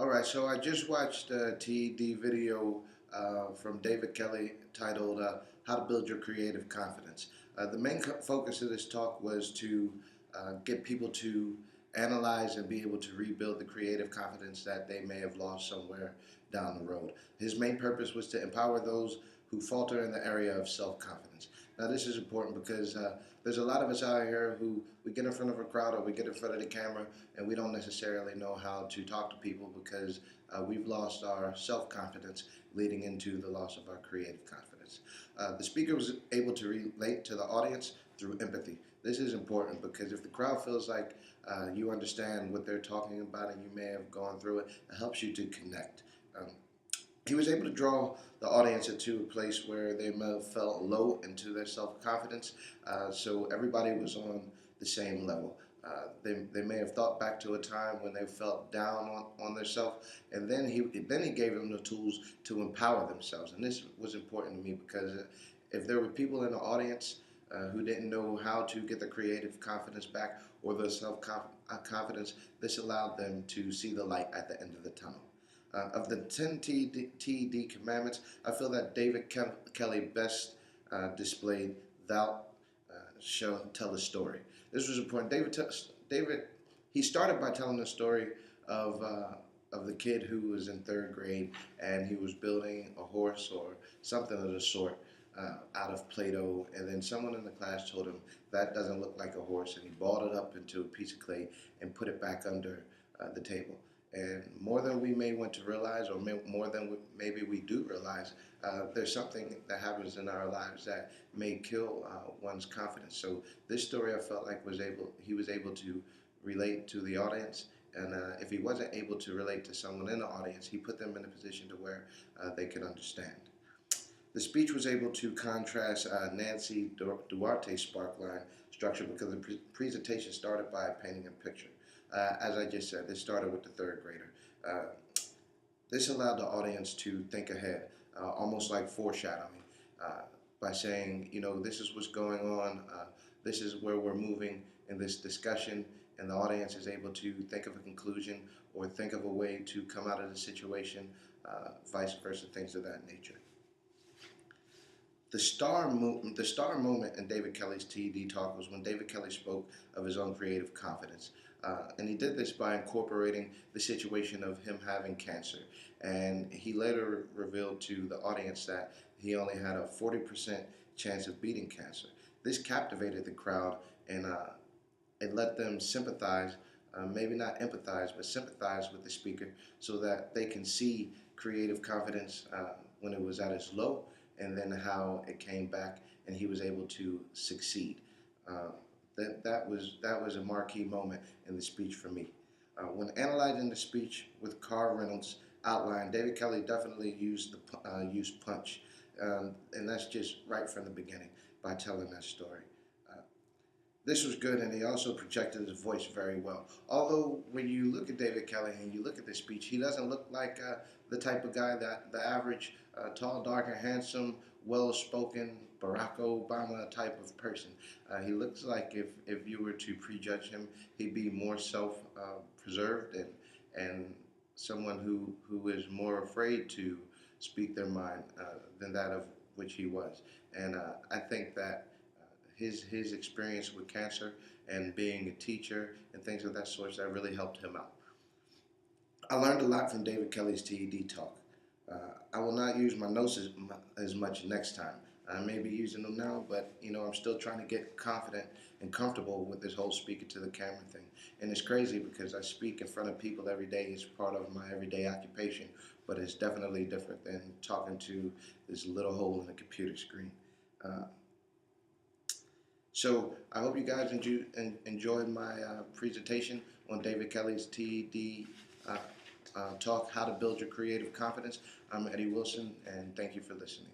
All right, so I just watched a TED video from David Kelly titled How to Build Your Creative Confidence. The main focus of this talk was to get people to analyze and be able to rebuild the creative confidence that they may have lost somewhere down the road. His main purpose was to empower those who falter in the area of self-confidence. Now, this is important because there's a lot of us out here who we get in front of a crowd or we get in front of the camera and we don't necessarily know how to talk to people because we've lost our self-confidence, leading into the loss of our creative confidence. The speaker was able to relate to the audience through empathy. This is important because if the crowd feels like you understand what they're talking about and you may have gone through it, it helps you to connect. He was able to draw the audience into a place where they may have felt low into their self-confidence, so everybody was on the same level. They may have thought back to a time when they felt down on themselves, and then he gave them the tools to empower themselves. And this was important to me because if there were people in the audience who didn't know how to get the creative confidence back or the self-confidence, this allowed them to see the light at the end of the tunnel. Of the 10 TED commandments, I feel that David Kelly best displayed "Thou shalt tell a story." This was important. David, he started by telling the story of the kid who was in third grade and he was building a horse or something of the sort out of Play-Doh, and then someone in the class told him that doesn't look like a horse, and he balled it up into a piece of clay and put it back under the table. And more than we may want to realize, or more than maybe we do realize, there's something that happens in our lives that may kill one's confidence. So this story, I felt like he was able to relate to the audience, and if he wasn't able to relate to someone in the audience, he put them in a position to where they could understand. The speech was able to contrast Nancy Duarte's sparkline structure because the presentation started by painting a picture. As I just said, this started with the third grader. This allowed the audience to think ahead, almost like foreshadowing, by saying, this is what's going on, this is where we're moving in this discussion, and the audience is able to think of a conclusion or think of a way to come out of the situation, vice versa, things of that nature. The star moment in David Kelly's TED talk was when David Kelly spoke of his own creative confidence. And he did this by incorporating the situation of him having cancer. And he later revealed to the audience that he only had a 40% chance of beating cancer. This captivated the crowd, and it let them sympathize, maybe not empathize, but sympathize with the speaker so that they can see creative confidence when it was at its low, and then how it came back and he was able to succeed. That was a marquee moment in the speech for me. When analyzing the speech with Carl Reynolds' outline, David Kelly definitely used punch, and that's just right from the beginning by telling that story. This was good, and he also projected his voice very well. Although when you look at David Kelly and you look at this speech, he doesn't look like the type of guy that the average tall, dark, and handsome, well-spoken Barack Obama type of person. He looks like if you were to prejudge him, he'd be more self-preserved and someone who is more afraid to speak their mind than that of which he was. And I think that his experience with cancer and being a teacher and things of that sort, that really helped him out. I learned a lot from David Kelly's TED talk. I will not use my notes as much next time. I may be using them now, but I'm still trying to get confident and comfortable with this whole speaking to the camera thing. And it's crazy because I speak in front of people every day. It's part of my everyday occupation, but it's definitely different than talking to this little hole in a computer screen. So I hope you guys enjoyed my presentation on David Kelly's TED talk, How to Build Your Creative Confidence. I'm Eddie Wilson, and thank you for listening.